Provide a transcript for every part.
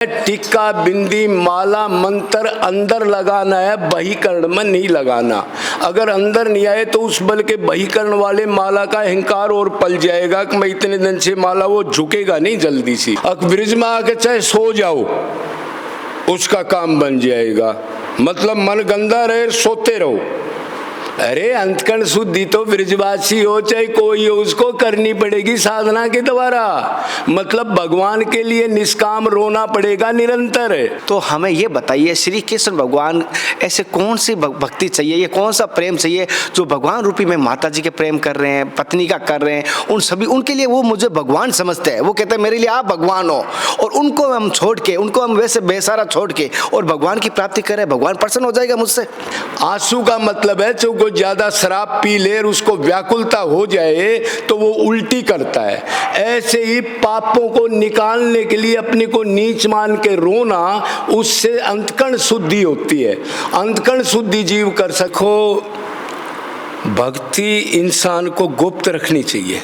टिक्का बिंदी माला मंत्र अंदर लगाना है, बहिकर्ण में नहीं लगाना। अगर अंदर नहीं आए तो उस बल के बहिकर्ण वाले माला का अहंकार और पल जाएगा कि मैं इतने दिन से माला, वो झुकेगा नहीं जल्दी सी। अब ब्रिज में आके चाहे सो जाओ, उसका काम बन जाएगा। मतलब मन गंदा रहे, सोते रहो। अरे अंतकर्ण शुद्धि तो ब्रिजवासी हो चाहे कोई हो, उसको करनी पड़ेगी साधना के द्वारा। मतलब भगवान के लिए निष्काम रोना पड़ेगा निरंतर। तो हमें ये बताइए, श्री कृष्ण भगवान ऐसे कौन सी भक्ति चाहिए, ये कौन सा प्रेम चाहिए जो भगवान रूपी में माता जी के प्रेम कर रहे हैं, पत्नी का कर रहे हैं, उन सभी, उनके लिए वो मुझे भगवान समझते हैं। वो कहते हैं मेरे लिए आप भगवान हो, और उनको हम छोड़ के, उनको हम वैसे बेसारा छोड़ के और भगवान की प्राप्ति करें, भगवान प्रसन्न हो जाएगा मुझसे। आंसू का मतलब है जो ज्यादा शराब पी ले और उसको व्याकुलता हो जाए तो वो उल्टी करता है। ऐसे ही पापों को निकालने के लिए अपने को नीच मान के रोना, उससे अंतकर्ण शुद्धि होती है। अंतकर्ण शुद्धि जीव कर सको। भक्ति इंसान को गुप्त रखनी चाहिए।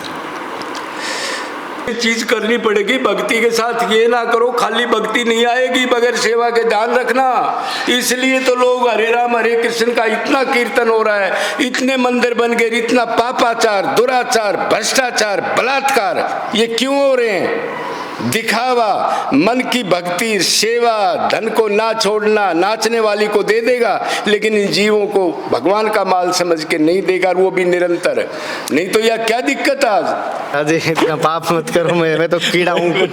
चीज करनी पड़ेगी भक्ति के साथ। ये ना करो खाली भक्ति नहीं आएगी बगैर सेवा के, ध्यान रखना। इसलिए तो लोग हरे राम हरे कृष्ण का इतना कीर्तन हो रहा है, इतने मंदिर बन गए, इतना पापाचार, दुराचार, भ्रष्टाचार, बलात्कार, ये क्यों हो रहे हैं? दिखावा, मन की भक्ति, सेवा, धन को ना छोड़ना, नाचने वाली को दे देगा लेकिन इन जीवों को भगवान का माल समझ के नहीं देगा, वो भी निरंतर। नहीं तो यह क्या दिक्कत आज? अरे इतना पाप मत करो, मैं तो कीड़ा हूँ,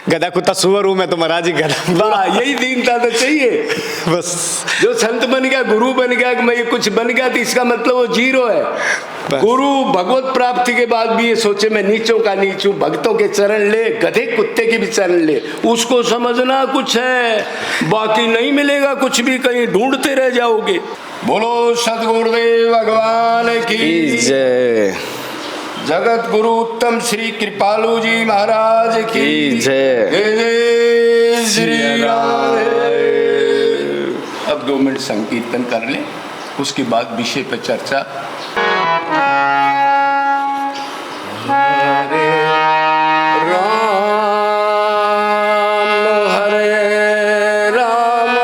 गधा कुत्ता सुअर हूँ मैं तो महाराज जी। गधा, यही दीनता तो चाहिए बस। जो संत बन गया, गुरु बन गया कि मैं कुछ बन गया, तो इसका मतलब वो जीरो है। गुरु भगवत प्राप्ति के बाद भी ये सोचे मैं नीचों का नीच हूं, भक्तों के चरण ले, गधे कुत्ते के भी चरण ले, उसको समझना कुछ है, बाकी नहीं मिलेगा कुछ भी, कहीं ढूंढते रह जाओगे। बोलो सद्गुरुदेव भगवान की जय। जगत गुरु उत्तम श्री कृपालु जी महाराज की जय। जय श्री राम। अब 2 मिनट संकीर्तन कर ले, उसके बाद विषय पर चर्चा। हरे राम हरे राम,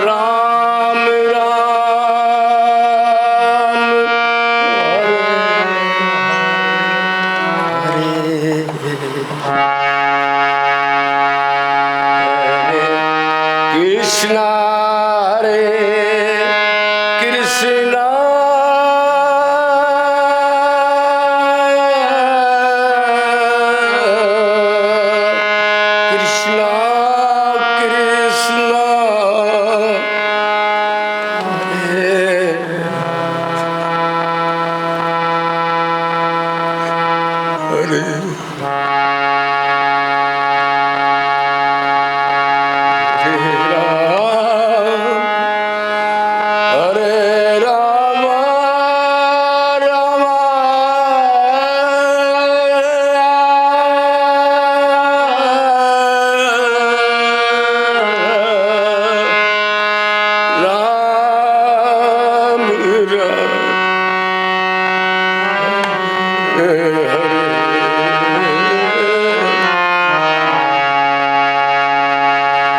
राम कृष्ण हरे कृष्ण कृष्ण कृष्ण हरे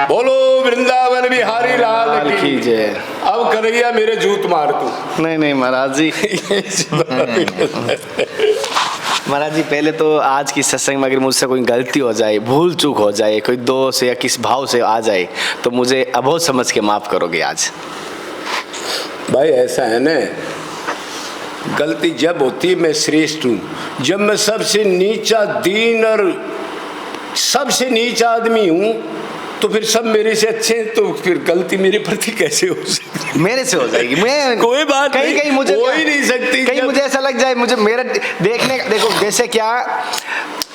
बोलो वृंदावन बिहारी लाल की जय। अब कन्हैया मेरे जूत मार तू। नहीं महाराज जी। महाराज जी पहले तो आज की सत्संग में अगर मुझसे कोई गलती हो जाए, भूल चूक हो जाए, कोई दोष या किस भाव से आ जाए तो मुझे अबोध समझ के माफ करोगे आज? भाई ऐसा है ना, गलती जब होती है मैं श्रेष्ठ हूँ, जब मैं सबसे नीचा दीन और सबसे नीचा आदमी हूँ तो फिर सब मेरे से अच्छे हैं, तो फिर गलती मेरे प्रति कैसे हो सकती? मेरे से हो जाएगी। मैं कोई बात कहीं मुझे हो ही नहीं सकती। कहीं मुझे ऐसा लग जाए, मुझे मेरा देखने, देखो जैसे क्या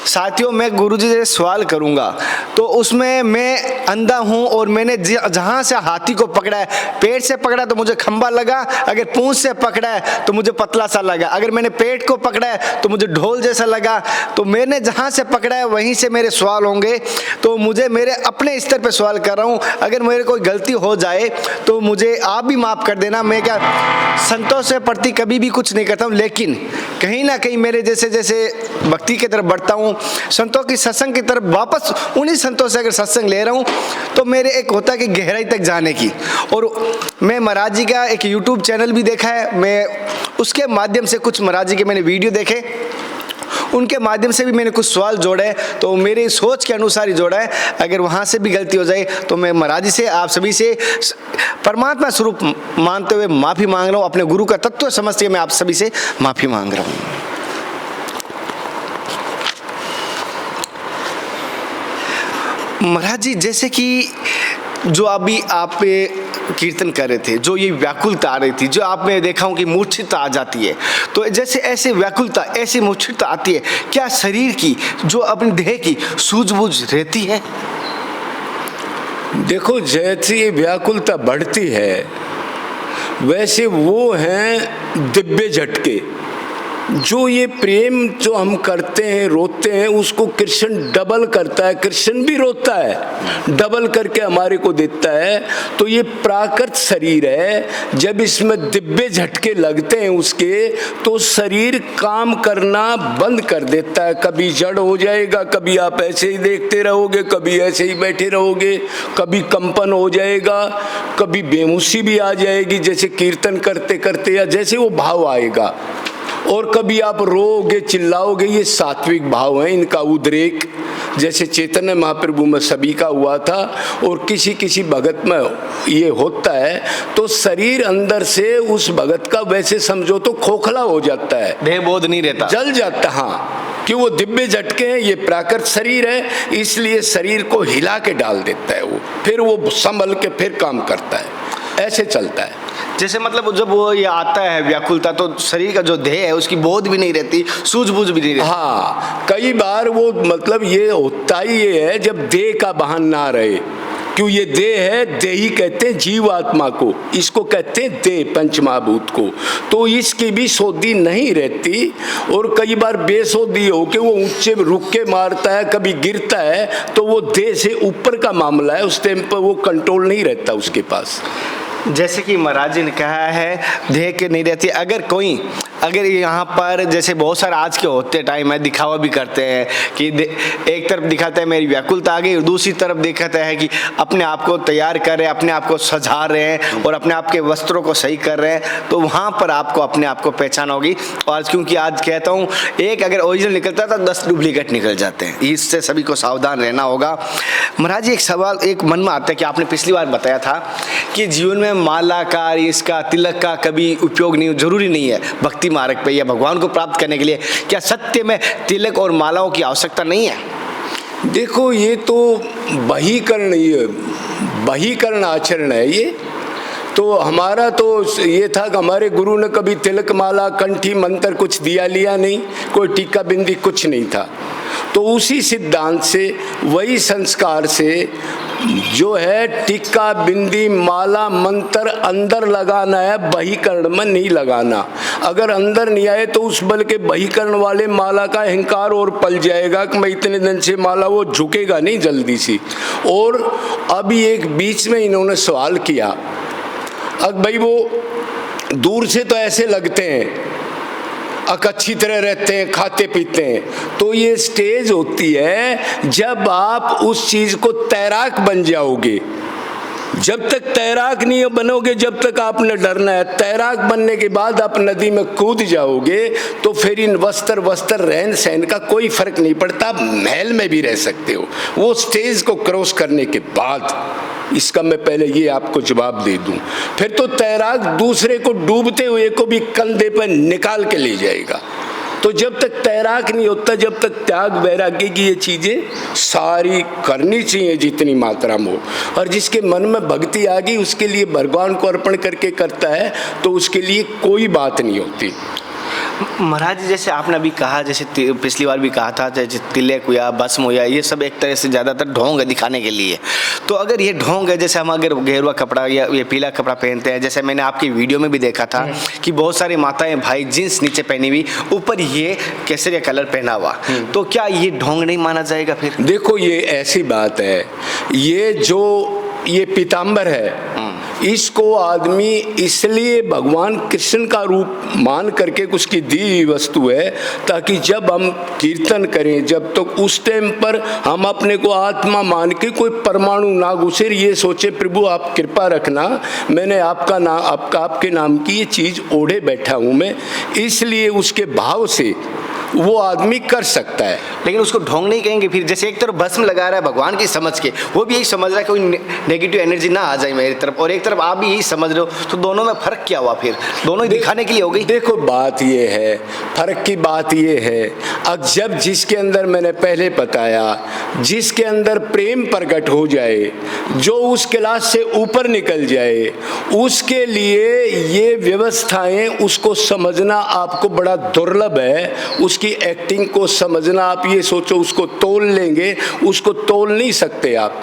साथियों, मैं गुरुजी से सवाल करूंगा तो उसमें मैं अंधा हूं और मैंने जहां से हाथी को पकड़ा है, पेट से पकड़ा तो मुझे खंबा लगा, अगर पूंछ से पकड़ा है तो मुझे पतला सा लगा, अगर मैंने पेट को पकड़ा है तो मुझे ढोल जैसा लगा। तो मैंने जहां से पकड़ा है वहीं से मेरे सवाल होंगे। तो मुझे मेरे अपने स्तर पे सवाल कर रहा हूं, अगर मेरे कोई गलती हो जाए तो मुझे आप भी माफ कर देना। मैं क्या संतों से प्रति कभी भी कुछ नहीं करता हूं, लेकिन कहीं ना कहीं मेरे जैसे जैसे भक्ति की तरफ बढ़ता हूं, संतों की सत्संग की तरफ वापस उन्हीं संतों से अगर सत्संग ले रहा हूं तो मेरे एक होता है कि गहराई तक जाने की। और मैं महाराज जी का एक यूट्यूब चैनल भी देखा है, मैं उसके माध्यम से कुछ महाराज जी के मैंने वीडियो देखे, उनके माध्यम से भी मैंने कुछ सवाल जोड़े, तो मेरी सोच के अनुसार ही जोड़ा है। अगर वहाँ से भी गलती हो जाए तो मैं महाराज जी से, आप सभी से परमात्मा स्वरूप मानते हुए माफ़ी मांग रहा हूँ, अपने गुरु का तत्व समझते हुए मैं आप सभी से माफ़ी मांग रहा हूँ। महाराज जी, जैसे कि जो अभी आप कीर्तन कर रहे थे, जो ये व्याकुलता आ रही थी, जो आप में देखा हूँ कि मूर्छितता आ जाती है, तो जैसे ऐसे व्याकुलता, ऐसी मूर्छितता आती है, क्या शरीर की जो अपनी देह की सूझबूझ रहती है? देखो, जैसे ये व्याकुलता बढ़ती है वैसे वो हैं दिव्य झटके। जो ये प्रेम जो हम करते हैं, रोते हैं, उसको कृष्ण डबल करता है। कृष्ण भी रोता है, डबल करके हमारे को देता है। तो ये प्राकृत शरीर है, जब इसमें दिव्य झटके लगते हैं उसके, तो शरीर काम करना बंद कर देता है। कभी जड़ हो जाएगा, कभी आप ऐसे ही देखते रहोगे, कभी ऐसे ही बैठे रहोगे, कभी कंपन हो जाएगा, कभी बेहोशी भी आ जाएगी जैसे कीर्तन करते करते, या जैसे वो भाव आएगा, और कभी आप रोओगे, चिल्लाओगे। ये सात्विक भाव है, इनका उद्रेक जैसे चैतन्य महाप्रभु में सभी का हुआ था और किसी किसी भगत में ये होता है। तो शरीर अंदर से उस भगत का वैसे समझो तो खोखला हो जाता है, देह बोध नहीं रहता, जल जाता। हाँ, कि वो दिव्य झटके हैं, ये प्राकृत शरीर है, इसलिए शरीर को हिला के डाल देता है वो, फिर वो संभल के फिर काम करता है, ऐसे चलता है। जैसे मतलब जब वो ये आता है व्याकुलता, तो शरीर का जो देह है उसकी बोध भी नहीं रहती, सूझबूझ भी नहीं रहती। हाँ, कई बार वो मतलब ये होता ही ये है जब देह का वाहन ना रहे। क्यों, ये देह है, देही कहते हैं जीव आत्मा को, इसको कहते हैं देह, पंचमहाभूत को। तो इसकी भी सोधी नहीं रहती, और कई बार बेसोधी हो के वो ऊंचे रुक के मारता है, कभी गिरता है, तो वो देह से ऊपर का मामला है, उस टाइम पर वो कंट्रोल नहीं रहता उसके पास। जैसे कि महाराज जी ने कहा है देह के नहीं रहती। अगर यहाँ पर जैसे बहुत सारे आज के होते टाइम है, दिखावा भी करते हैं कि एक तरफ दिखाता है मेरी व्याकुलता आ गई, और दूसरी तरफ दिखाता है कि अपने आप को तैयार कर रहे हैं, अपने आप को सजा रहे हैं और अपने आप के वस्त्रों को सही कर रहे हैं। तो वहाँ पर आपको अपने आप को पहचान होगी। और क्योंकि आज कहता हूँ, एक अगर ओरिजिनल निकलता है तो 10 डुप्लीकेट निकल जाते हैं, इससे सभी को सावधान रहना होगा। महाराज जी, एक सवाल एक मन में आता है कि आपने पिछली बार बताया था कि जीवन में माला का, इसका तिलक का कभी उपयोग नहीं, जरूरी नहीं है भक्ति मार्ग पे या भगवान को प्राप्त करने के लिए। क्या सत्य में तिलक और मालाओं की आवश्यकता नहीं है? देखो, ये तो बहिकरण आचरण है ये। तो हमारा तो ये था कि हमारे गुरु ने कभी तिलक, माला, कंठी, मंत्र कुछ दिया लिया नहीं, कोई टीका बिंदी कुछ नहीं था। तो उसी सिद्धांत से, वही संस्कार से जो है टीका, बिंदी, माला, मंत्र अंदर लगाना है, बहिकर्ण में नहीं लगाना। अगर अंदर नहीं आए तो उस बल के बहिकर्ण वाले माला का अहंकार और पल जाएगा कि मैं इतने दिन से माला, वो झुकेगा नहीं जल्दी सी। और अभी एक बीच में इन्होंने सवाल किया, अब भाई वो दूर से तो ऐसे लगते हैं, अच्छी तरह रहते हैं, खाते पीते हैं, तो ये स्टेज होती है जब आप उस चीज को तैराक बन जाओगे। जब तक तैराक नहीं बनोगे, जब तक आपने डरना है। तैराक बनने के बाद आप नदी में कूद जाओगे तो फिर इन वस्त्र रहन सहन का कोई फर्क नहीं पड़ता, आप महल में भी रह सकते हो। वो स्टेज को क्रॉस करने के बाद, इसका मैं पहले ये आपको जवाब दे दूं, फिर तो तैराक दूसरे को डूबते हुए को भी कंधे पर निकाल के ले जाएगा। तो जब तक तैराक नहीं होता, जब तक त्याग वैराग्य की ये चीजें सारी करनी चाहिए जितनी मात्रा में हो। और जिसके मन में भक्ति आ गई उसके लिए भगवान को अर्पण करके करता है तो उसके लिए कोई बात नहीं होती। महाराज जी, जैसे आपने अभी कहा, जैसे पिछली बार भी कहा था, जैसे तिलक या भस्म या ये सब एक तरह से ज़्यादातर ढोंग है दिखाने के लिए। तो अगर ये ढोंग है, जैसे हम अगर गेरुआ कपड़ा या ये पीला कपड़ा पहनते हैं, जैसे मैंने आपकी वीडियो में भी देखा था कि बहुत सारी माताएं भाई जींस नीचे पहनी हुई, ऊपर ये केसरिया कलर पहना हुआ, तो क्या ये ढोंग नहीं माना जाएगा फिर? देखो, ये ऐसी बात है, ये पीताम्बर है, इसको आदमी इसलिए भगवान कृष्ण का रूप मान करके उसकी दी हुई वस्तु है, ताकि जब हम कीर्तन करें, जब तक उस टाइम पर हम अपने को आत्मा मान के कोई परमाणु ना घुसे, ये सोचे प्रभु आप कृपा रखना, मैंने आपके नाम की ये चीज़ ओढ़े बैठा हूँ मैं, इसलिए उसके भाव से वो आदमी कर सकता है। लेकिन उसको ढोंग नहीं कहेंगे फिर। जैसे एक तरफ भस्म लगा रहा है भगवान की समझ के, वो भी यही समझ रहा है कोई नेगेटिव एनर्जी ना आ जाए मेरी तरफ, और एक तरफ आप भी यही समझ रहे हो, तो दोनों में फर्क क्या हुआ फिर? दोनों ही दिखाने के लिए हो गई। देखो, बात ये है, फर्क की बात ये है, अब जब जिसके अंदर मैंने पहले बताया, जिसके अंदर प्रेम प्रकट हो जाए, जो उस क्लास से ऊपर निकल जाए, उसके लिए ये व्यवस्थाएं, उसको समझना आपको बड़ा दुर्लभ है। उसकी एक्टिंग को समझना, आप ये सोचो उसको तोल लेंगे, उसको तोल नहीं सकते आप।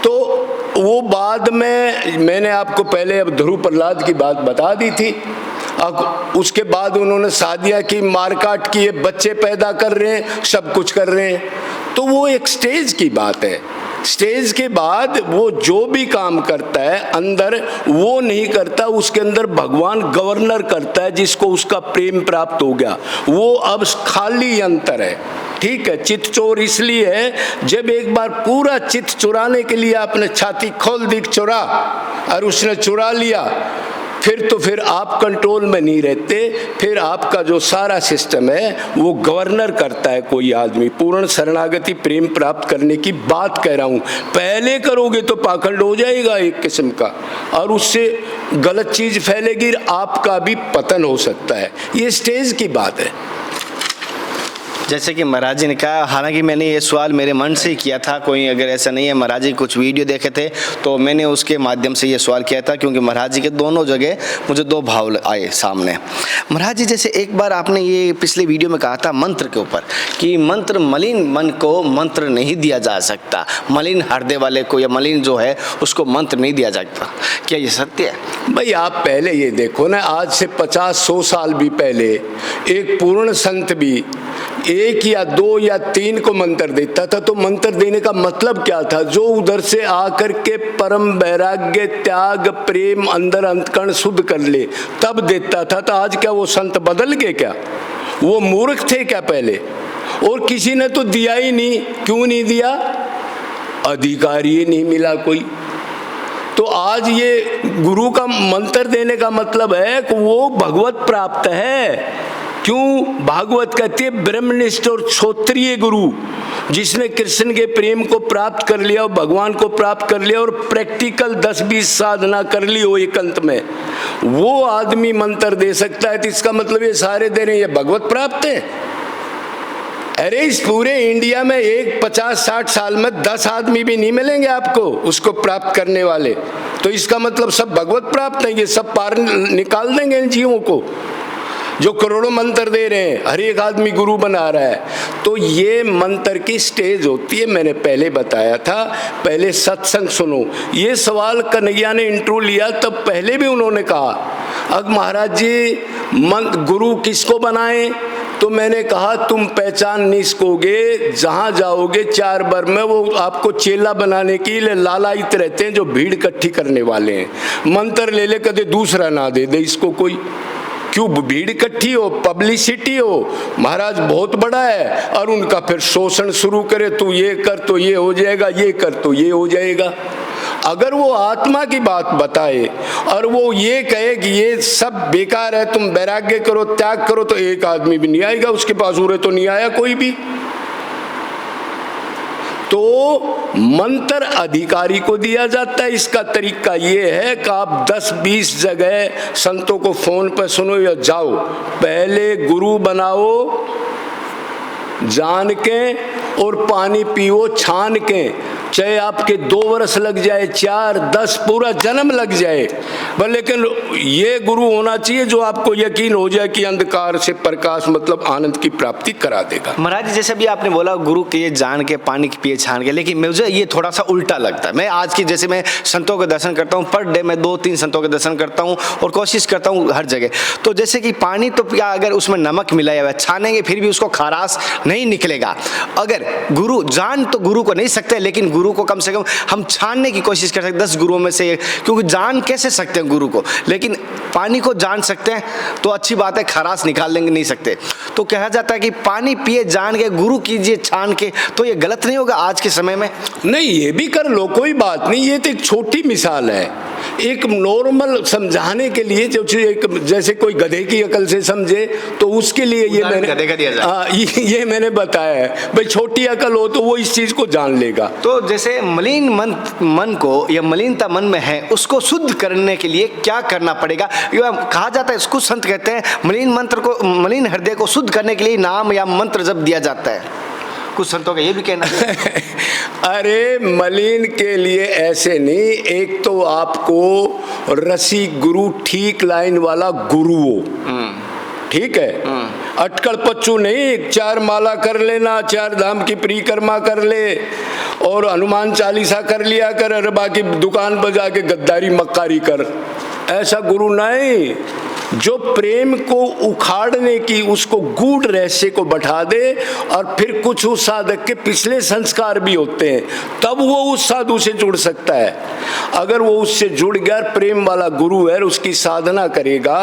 तो वो बाद में मैंने आपको पहले अब ध्रुव प्रहलाद की बात बता दी थी। अब उसके बाद उन्होंने शादियां की, मारकाट किए, बच्चे पैदा कर रहे हैं, सब कुछ कर रहे हैं। तो वो एक स्टेज की बात है। स्टेज के बाद वो जो भी काम करता है अंदर, वो नहीं करता, उसके अंदर भगवान गवर्नर करता है, जिसको उसका प्रेम प्राप्त हो गया, वो अब खाली अंतर है। ठीक है, चित्त चोर इसलिए है, जब एक बार पूरा चित्त चुराने के लिए आपने छाती खोल दी चुरा, और उसने चुरा लिया, फिर आप कंट्रोल में नहीं रहते, फिर आपका जो सारा सिस्टम है वो गवर्नर करता है कोई आदमी। पूर्ण शरणागति प्रेम प्राप्त करने की बात कह रहा हूँ। पहले करोगे तो पाखंड हो जाएगा एक किस्म का, और उससे गलत चीज फैलेगी, आपका भी पतन हो सकता है। ये स्टेज की बात है। जैसे कि महाराज जी ने कहा, हालांकि मैंने ये सवाल मेरे मन से ही किया था, कोई अगर ऐसा नहीं है, महाराज जी कुछ वीडियो देखे थे तो मैंने उसके माध्यम से ये सवाल किया था, क्योंकि महाराज जी के दोनों जगह मुझे दो भाव आए सामने। महाराज जी, जैसे एक बार आपने ये पिछले वीडियो में कहा था मंत्र के ऊपर कि मंत्र, मलिन मन को मंत्र नहीं दिया जा सकता, मलिन हृदय वाले को या मलिन जो है उसको मंत्र नहीं दिया जाता, क्या ये सत्य है? भाई आप पहले ये देखो ना, आज से 50-100 साल भी पहले एक पूर्ण संत भी 1 या 2 या 3 को मंत्र देता था, तो मंत्र देने का मतलब क्या था? जो उधर से आकर के परम वैराग्य, त्याग, प्रेम अंदर अंतकरण शुद्ध कर ले, तब देता था। तो आज क्या वो संत बदल गए क्या? वो मूर्ख थे क्या पहले? और किसी ने तो दिया ही नहीं। क्यों नहीं दिया? अधिकारी ही नहीं मिला कोई। तो आज ये गुरु का मंत्र देने का मतलब है कि वो भगवत प्राप्त है। क्यों? भागवत कहती है ब्रह्मनिष्ठ और क्षोत्रिय गुरु, जिसने कृष्ण के प्रेम को प्राप्त कर लिया और भगवान को प्राप्त कर लिया और प्रैक्टिकल 10-20 साधना कर ली हो एकांत में, वो आदमी मंत्र दे सकता है। तो इसका मतलब ये सारे दे रहे हैं, ये भगवत प्राप्त है। अरे इस पूरे इंडिया में एक 50-60 साल में 10 आदमी भी नहीं मिलेंगे आपको उसको प्राप्त करने वाले। तो इसका मतलब सब भगवत प्राप्त है। ये सब पार निकाल देंगे इन जीवों को जो करोड़ों मंत्र दे रहे हैं, हर एक आदमी गुरु बना रहा है। तो ये मंत्र की स्टेज होती है, मैंने पहले बताया था। पहले सत्संग सुनो। ये सवाल कन्हैया ने इंट्रो लिया, तब पहले भी उन्होंने कहा, अब महाराज जी गुरु किसको बनाएं? तो मैंने कहा तुम पहचान नहीं सकोगे, जहाँ जाओगे 4 बार में वो आपको चेला बनाने के लिए लालायित रहते हैं, जो भीड़ इकट्ठी करने वाले हैं। मंत्र ले ले, कदे दूसरा ना दे दे इसको कोई। क्यों? भीड़ इकट्ठी हो, पब्लिसिटी हो, महाराज बहुत बड़ा है, और उनका फिर शोषण शुरू करे, तू ये कर तो ये हो जाएगा, ये कर तो ये हो जाएगा। अगर वो आत्मा की बात बताए और वो ये कहे कि ये सब बेकार है, तुम वैराग्य करो, त्याग करो, तो एक आदमी भी नहीं आएगा उसके पास। उरे तो नहीं आया कोई भी। तो मंत्र अधिकारी को दिया जाता है। इसका तरीका ये है कि आप 10-20 जगह संतों को फोन पर सुनो या जाओ, पहले गुरु बनाओ जान के, और पानी पियो छान के। चाहे आपके 2 वर्ष लग जाए, 4, 10, पूरा जन्म लग जाए, पर लेकिन ये गुरु होना चाहिए जो आपको यकीन हो जाए कि अंधकार से प्रकाश मतलब आनंद की प्राप्ति करा देगा। महाराज जी, जैसे भी आपने बोला गुरु के ये जान के, पानी की पिए छान के, लेकिन मुझे ये थोड़ा सा उल्टा लगता है। मैं आज की, जैसे मैं संतों के दर्शन करता हूँ, पर डे मैं 2-3 संतों के दर्शन करता हूँ और कोशिश करता हूँ हर जगह। तो जैसे कि पानी तो क्या, अगर उसमें नमक मिलाया हुआ है, छानेंगे फिर भी उसको खराश नहीं निकलेगा। अगर गुरु, जान तो गुरु को नहीं सकते, लेकिन गुरु को कम से कम हम छानने की कोशिश कर सकते 10 गुरुओं में से, क्योंकि जान कैसे सकते हैं गुरु को, लेकिन पानी को जान सकते हैं तो अच्छी बात है, खराश निकाल लेंगे नहीं सकते। तो कहा जाता है कि पानी पिए जान के, गुरु कीजिए छान के, तो ये गलत नहीं होगा आज के समय में? नहीं, ये भी कर लो, कोई बात नहीं। ये तो एक छोटी मिसाल है, एक नॉर्मल समझाने के लिए, जो एक जैसे कोई गधे की अकल से समझे तो उसके लिए ये मैंने गधे का दिया जाए। ये मैंने बताया है भाई, छोटी अकल हो तो वो इस चीज को जान लेगा। तो जैसे मलिन मन को, या मलिनता मन में है, उसको शुद्ध करने के लिए क्या करना पड़ेगा? कहा जाता है, कुछ संत कहते हैं मलिन हृदय को शुद्ध करने के लिए नाम या मंत्र जप दिया जाता है। कुछ संतों का ये भी कहना है। अरे मलिन के लिए ऐसे नहीं, एक तो आपको रसिक गुरु, ठीक लाइन वाला गुरु हो, ठीक है, अटकल पच्चू नहीं, 4 माला कर लेना, 4 धाम की परिक्रमा कर ले और हनुमान चालीसा कर लिया कर, और बाकी दुकान पर जाके गद्दारी मक्कारी कर, ऐसा गुरु नहीं। जो प्रेम को उखाड़ने की, उसको गूढ़ रहस्य को बैठा दे, और फिर कुछ उस साधक के पिछले संस्कार भी होते हैं, तब वो उस साधु से जुड़ सकता है। अगर वो उससे जुड़ गया, प्रेम वाला गुरु है, उसकी साधना करेगा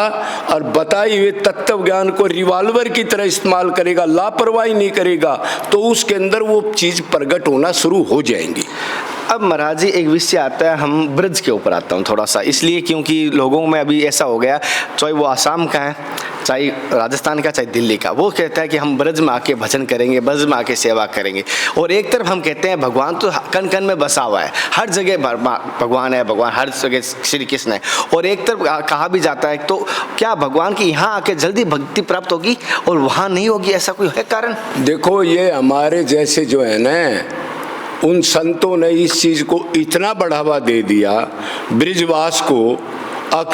और बताए हुए तत्व ज्ञान को रिवॉल्वर की तरह इस्तेमाल करेगा, लापरवाही नहीं करेगा, तो उसके अंदर वो चीज प्रकट होना शुरू हो जाएंगी। अब महाराज जी, एक विषय आता है, हम ब्रज के ऊपर आता हूँ थोड़ा सा, इसलिए क्योंकि लोगों में अभी ऐसा हो गया, चाहे वो आसाम का है, चाहे राजस्थान का, चाहे दिल्ली का, वो कहता है कि हम ब्रज में आके भजन करेंगे, ब्रज में आके सेवा करेंगे। और एक तरफ हम कहते हैं भगवान तो कन कन में बसा हुआ है, हर जगह भगवान है, भगवान हर जगह श्री कृष्ण है। और एक तरफ कहा भी जाता है, तो क्या भगवान की यहाँ आके जल्दी भक्ति प्राप्त होगी और वहाँ नहीं होगी, ऐसा कोई है कारण? देखो, ये हमारे जैसे जो है ना, उन संतों ने इस चीज को इतना बढ़ावा दे दिया ब्रिजवास को,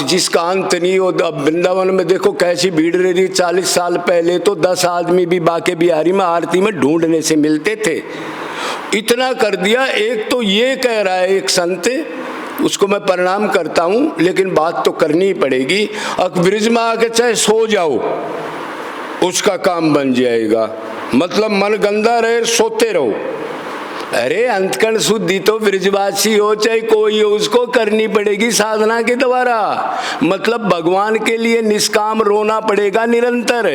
जिसका अंत नहीं हो। अब वृंदावन में देखो कैसी भीड़ रही थी। 40 साल पहले तो 10 आदमी भी बाके बिहारी में आरती में ढूंढने से मिलते थे, इतना कर दिया। एक तो ये कह रहा है एक संत, उसको मैं प्रणाम करता हूँ, लेकिन बात तो करनी ही पड़ेगी, अब ब्रिज में आके चाहे सो जाओ, उसका काम बन जाएगा। मतलब मन गंदा रहे, सोते रहो। अरे अंतकरण शुद्धि तो ब्रिजवासी हो चाहे कोई हो, उसको करनी पड़ेगी साधना के द्वारा। मतलब भगवान के लिए निष्काम रोना पड़ेगा निरंतर,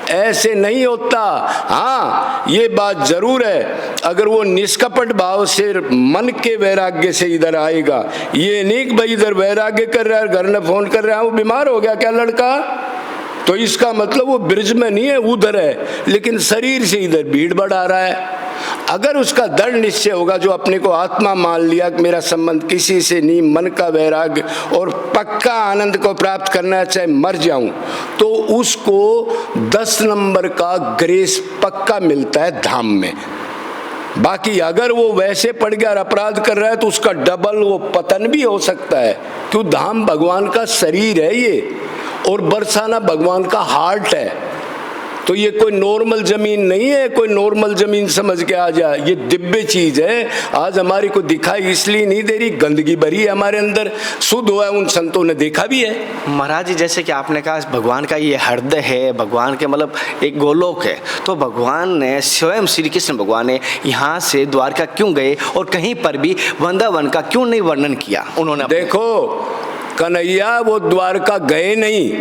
ऐसे नहीं होता। हाँ, ये बात जरूर है, अगर वो निष्कपट भाव से मन के वैराग्य से इधर आएगा, ये नहीं कि भाई इधर वैराग्य कर रहा है, घर में फोन कर रहा है, वो बीमार हो गया क्या लड़का, तो इसका मतलब वो ब्रिज में नहीं है, उधर है, लेकिन शरीर से इधर भीड़ बढ़ा रहा है। अगर उसका दृढ़ निश्चय होगा, जो अपने को आत्मा मान लिया कि मेरा संबंध किसी से नहीं, मन का वैराग्य और पक्का आनंद को प्राप्त करना है चाहे मर जाऊं, तो उसको 10 नंबर का ग्रेस पक्का मिलता है धाम में। बाकी अगर वो वैसे पड़ गया और अपराध कर रहा है तो उसका डबल वो पतन भी हो सकता है, क्यों धाम भगवान का शरीर है ये, और बरसाना भगवान का हार्ट है। तो ये कोई नॉर्मल जमीन नहीं है, कोई नॉर्मल जमीन समझ के आ जाए, ये दिव्य चीज है। आज हमारी को दिखाई इसलिए नहीं दे रही, गंदगी भरी है हमारे अंदर, शुद्ध हुआ है, उन संतों ने देखा भी है। महाराज जी, जैसे कि आपने कहा भगवान का ये हृदय है, भगवान के मतलब एक गोलोक है, तो भगवान ने स्वयं श्री कृष्ण भगवान ने यहाँ से द्वारका क्यों गए और कहीं पर भी वृंदावन का क्यों नहीं वर्णन किया उन्होंने? देखो कन्हैया, वो द्वारका गए नहीं,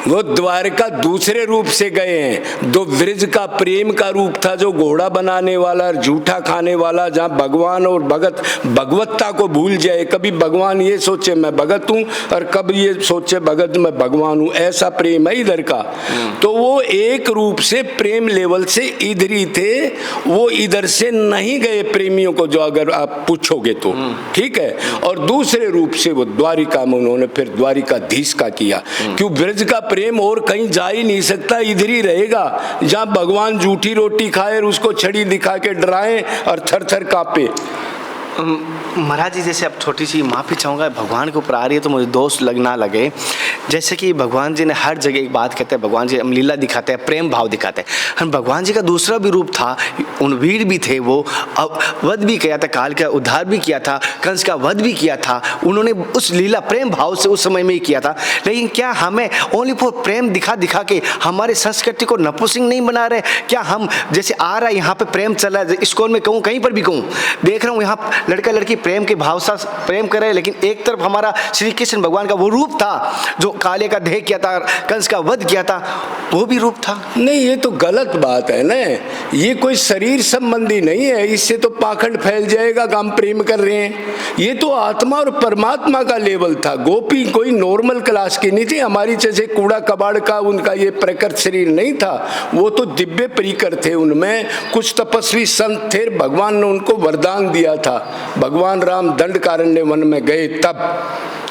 वो द्वारका दूसरे रूप से गए हैं। दो ब्रिज का प्रेम का रूप था, जो घोड़ा बनाने वाला, झूठा खाने वाला, जहाँ भगवान और भगवत्ता को भूल जाए। कभी भगवान ये सोचे मैं भगत हूँ और कभी ये सोचे भगत मैं भगवान हूँ, ऐसा प्रेम है इधर का। तो वो एक रूप से प्रेम लेवल से इधर ही थे, वो इधर से नहीं गए प्रेमियों को, जो अगर आप पूछोगे तो ठीक है। और दूसरे रूप से वो द्वारिका में उन्होंने फिर द्वारिकाधीश का किया, क्यों ब्रज का प्रेम और कहीं जा ही नहीं सकता, इधर ही रहेगा। जहां भगवान झूठी रोटी खाए और उसको छड़ी दिखा के डराए और थर थर कांपे, महाराज जी, जैसे अब छोटी सी माफ़ी चाहूँगा, भगवान के ऊपर आ रही है तो मुझे दोष ना लगे। जैसे कि भगवान जी ने हर जगह एक बात कहते हैं, भगवान जी हम लीला दिखाते हैं, प्रेम भाव दिखाते हैं। हम भगवान जी का दूसरा भी रूप था, उन वीर भी थे, वो वध भी किया था, काल का उद्धार भी किया था, कंस का वध भी किया था। उन्होंने उस लीला प्रेम भाव से उस समय में ही किया था। लेकिन क्या हमें ओनली फॉर प्रेम दिखा दिखा के हमारे संस्कृति को नपुंसक नहीं बना रहे? क्या हम जैसे आ रहा है यहाँ पे प्रेम चल रहा है, इस्कॉन में कहूँ, कहीं पर भी कहूँ, देख रहा हूँ यहाँ लड़का लड़की प्रेम के भाव से प्रेम कर रहे हैं, लेकिन एक तरफ हमारा श्री कृष्ण भगवान का वो रूप था जो काले का देह किया था, कंस का वध किया था, वो भी रूप था। नहीं, ये तो गलत बात है ना। ये कोई शरीर संबंधी नहीं है, इससे तो पाखंड फैल जाएगा कि हम प्रेम कर रहे हैं। ये तो आत्मा और परमात्मा का लेवल था। गोपी कोई नॉर्मल क्लास की नहीं थी, हमारी जैसे कूड़ा कबाड़ का उनका ये प्रकृत शरीर नहीं था। वो तो दिव्य परिकर थे, उनमें कुछ तपस्वी संत थे, भगवान ने उनको वरदान दिया था। भगवान राम दंडकारण्य वन में गए तब,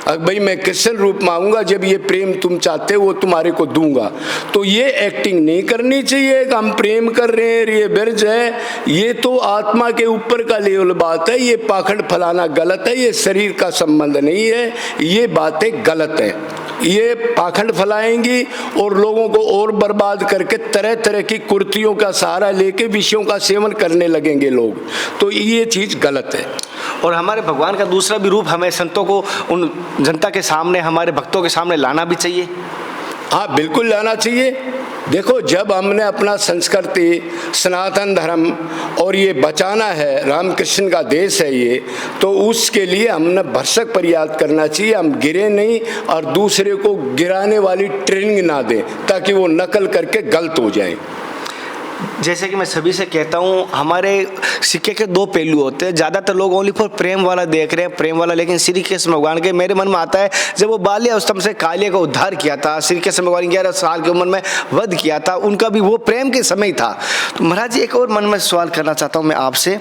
अब भाई मैं कृष्ण रूप में आऊंगा, जब ये प्रेम तुम चाहते हो वो तुम्हारे को दूंगा। तो ये एक्टिंग नहीं करनी चाहिए कि हम प्रेम कर रहे हैं, ये बिरज है। ये तो आत्मा के ऊपर का लेवल बात है। ये पाखंड फैलाना गलत है, ये शरीर का संबंध नहीं है, ये बातें गलत है। ये पाखंड फैलाएंगी और लोगों को और बर्बाद करके तरह तरह की कुर्तियों का सहारा लेके विषयों का सेवन करने लगेंगे लोग। तो ये चीज़ गलत है। और हमारे भगवान का दूसरा भी रूप हमें संतों को, उन जनता के सामने, हमारे भक्तों के सामने लाना भी चाहिए। हाँ, बिल्कुल लाना चाहिए। देखो, जब हमने अपना संस्कृति, सनातन धर्म और ये बचाना है, रामकृष्ण का देश है ये, तो उसके लिए हमने भरसक प्रयास करना चाहिए। हम गिरे नहीं और दूसरे को गिराने वाली ट्रेनिंग ना दें ताकि वो नकल करके गलत हो जाए। जैसे कि मैं सभी से कहता हूँ, हमारे सिक्के के दो पहलू होते हैं। ज़्यादातर लोग ओनली फॉर प्रेम वाला देख रहे हैं, प्रेम वाला। लेकिन श्री कृष्ण भगवान के मेरे मन में आता है, जब वो बाल्य अवस्था से कालिया का उद्धार किया था, श्री कृष्ण भगवान 11 साल की उम्र में वध किया था, उनका भी वो प्रेम के समय था। तो महाराज जी, एक और मन में सवाल करना चाहता हूँ मैं आपसे।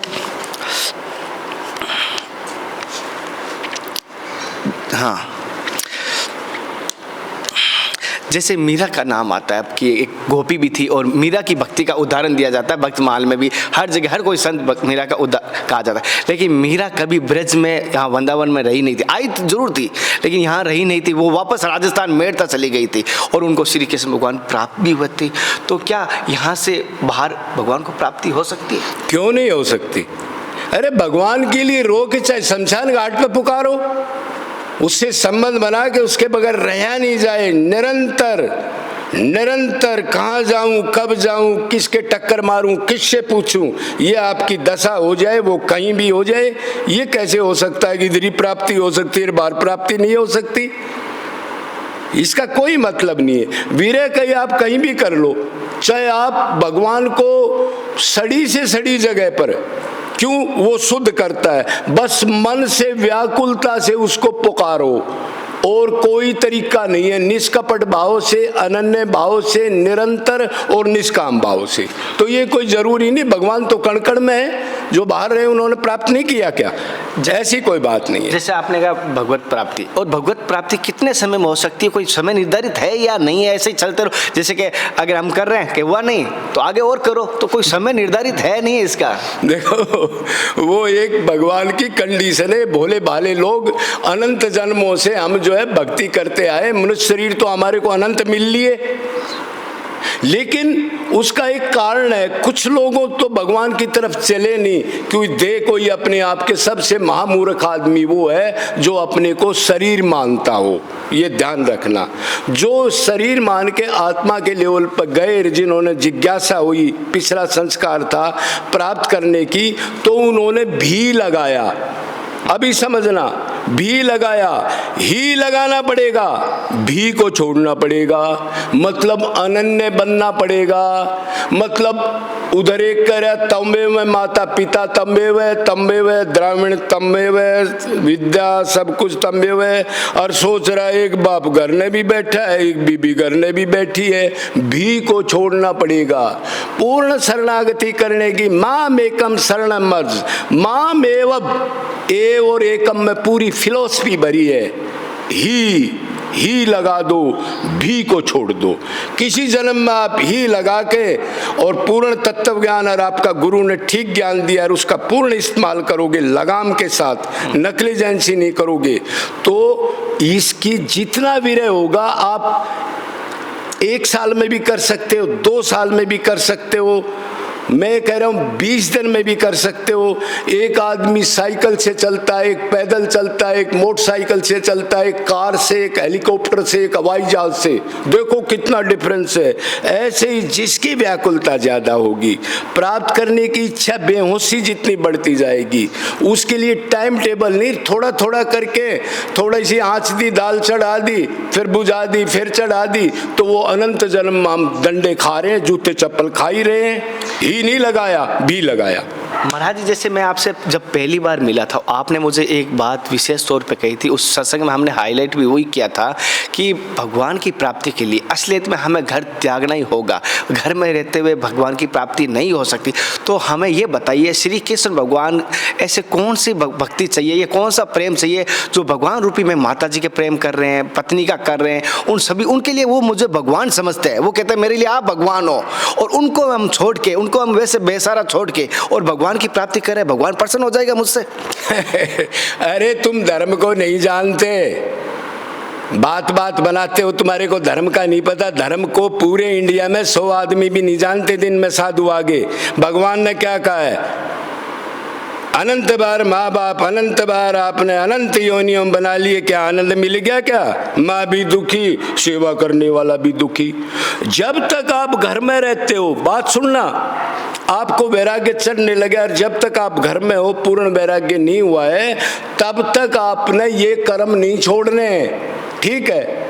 हाँ, जैसे मीरा का नाम आता है, आपकी एक गोपी भी थी और मीरा की भक्ति का उदाहरण दिया जाता है, भक्त माल में भी, हर जगह हर कोई संत मीरा का कहा जाता है। लेकिन मीरा कभी ब्रज में, यहाँ वृंदावन में रही नहीं थी। आई जरूर थी लेकिन यहाँ रही नहीं थी, वो वापस राजस्थान मेड़ता चली गई थी और उनको श्री कृष्ण भगवान प्राप्त भी हुए थे। तो क्या यहाँ से बाहर भगवान को प्राप्ति हो सकती है? क्यों नहीं हो सकती? अरे भगवान के लिए रो के चाहे शमशान घाट पे पुकारो, उससे संबंध बना के उसके बगैर रहा नहीं जाए। निरंतर निरंतर कहाँ जाऊं, कब जाऊं, किसके टक्कर मारूं, किससे पूछूं, ये आपकी दशा हो जाए, वो कहीं भी हो जाए। ये कैसे हो सकता है कि इधर ही प्राप्ति हो सकती है, बाहर प्राप्ति नहीं हो सकती? इसका कोई मतलब नहीं है। विरह कहीं आप कहीं भी कर लो, चाहे आप भगवान को सड़ी से सड़ी जगह पर, क्यों? वो शुद्ध करता है। बस मन से व्याकुलता से उसको पुकारो, और कोई तरीका नहीं है। निष्कपट भाव से, अनन्य भाव से, निरंतर और निष्काम भाव से। तो ये कोई जरूरी नहीं, भगवान तो कण कण में है, जो बाहर रहे उन्होंने प्राप्त नहीं किया क्या? ऐसी कोई बात नहीं है। जैसे आपने कहा भगवत प्राप्ति, और भगवत प्राप्ति कितने समय में हो सकती है? कोई समय निर्धारित है या नहीं है? ऐसे ही चलते रहो, जैसे कि अगर हम कर रहे हैं कि हुआ नहीं तो आगे और करो, तो कोई समय निर्धारित है नहीं है इसका? देखो, वो एक भगवान की कंडीशन है। भोले भाले लोग अनंत जन्मों से हम जो है भक्ति करते आए। मनुष्य शरीर तो हमारे को अनंत मिल लिए, लेकिन उसका एक कारण है। कुछ लोगों तो भगवान की तरफ चले नहीं, क्योंकि देखो ये अपने आप के सबसे महामूर्ख आदमी वो है जो अपने को शरीर मानता हो। ये ध्यान रखना, जो शरीर मान के आत्मा के लेवल पर गए, जिन्होंने जिज्ञासा हुई, पिछला संस्कार था प्राप्त करने की, तो उन्होंने भी लगाया। अभी समझना, भी लगाया, ही लगाना पड़ेगा, भी को छोड़ना पड़ेगा, मतलब अनन्य बनना पड़ेगा। मतलब उधर एक करे तंबे में माता पिता तंबे वे द्राविण तंबे वे, विद्या सब कुछ तंबे वे, और सोच रहा है एक बाप घर ने भी बैठा है, एक बीबी घर ने भी बैठी है। भी को छोड़ना पड़ेगा। पूर्ण शरणागति करने की, माम एकम शरणम मर्ज, माम एवं, ए और एकम में पूरी फिलॉसफी भरी है। ही ही लगा दो, भी को छोड़ दो। किसी जन्म में आप ही लगा के और पूर्ण तत्व ज्ञान और आपका गुरु ने ठीक ज्ञान दिया और उसका पूर्ण इस्तेमाल करोगे लगाम के साथ, नकली एजेंसी नहीं करोगे, तो इसकी जितना विरय होगा आप 1 साल में भी कर सकते हो, 2 साल में भी कर सकते हो, मैं कह रहा हूँ 20 दिन में भी कर सकते हो। एक आदमी साइकिल से चलता है, एक पैदल चलता है, एक मोटरसाइकिल से चलता है, एक कार से, एक हेलीकॉप्टर से, एक हवाई जहाज से, देखो कितना डिफरेंस है। ऐसे ही जिसकी व्याकुलता ज्यादा होगी, प्राप्त करने की इच्छा बेहोशी जितनी बढ़ती जाएगी, उसके लिए टाइम टेबल नहीं, थोड़ा थोड़ा करके थोड़ी सी आँच दी, दाल चढ़ा दी, फिर बुझा दी, फिर चढ़ा दी, तो वो अनंत जन्म हम डंडे खा रहे हैं, जूते चप्पल खा ही रहे हैं। ही नहीं लगाया, भी लगाया। महाराज जी, जैसे मैं आपसे जब पहली बार मिला था, आपने मुझे एक बात विशेष तौर पे कही थी, उस सत्संग में हमने हाईलाइट भी वही किया था कि भगवान की प्राप्ति के लिए असलियत में हमें घर त्यागना ही होगा, घर में रहते हुए भगवान की प्राप्ति नहीं हो सकती। तो हमें ये बताइए, श्री कृष्ण भगवान ऐसे कौन सी भक्ति चाहिए, ये कौन सा प्रेम चाहिए जो भगवान रूपी में माता जी के प्रेम कर रहे हैं, पत्नी का कर रहे हैं, उन सभी, उनके लिए वो मुझे भगवान समझते हैं। वो कहते हैं मेरे लिए आप भगवान हो, और उनको हम छोड़ के, उनको हम वैसे बेसारा छोड़ के और भगवान की प्राप्ति करें, भगवान प्रसन्न हो जाएगा मुझसे। अरे तुम धर्म को नहीं जानते, बात बात बनाते हो, तुम्हारे को धर्म का नहीं पता। धर्म को पूरे इंडिया में 100 आदमी भी नहीं जानते, दिन में साधु आगे। भगवान ने क्या कहा है, अनंत बार माँ बाप, अनंत बार आपने अनंत योनियों बना लिए, क्या आनंद मिल गया? क्या माँ भी दुखी, सेवा करने वाला भी दुखी। जब तक आप घर में रहते हो, बात सुनना, आपको वैराग्य चढ़ने लगे, और जब तक आप घर में हो, पूर्ण वैराग्य नहीं हुआ है, तब तक आपने ये कर्म नहीं छोड़ने, ठीक है?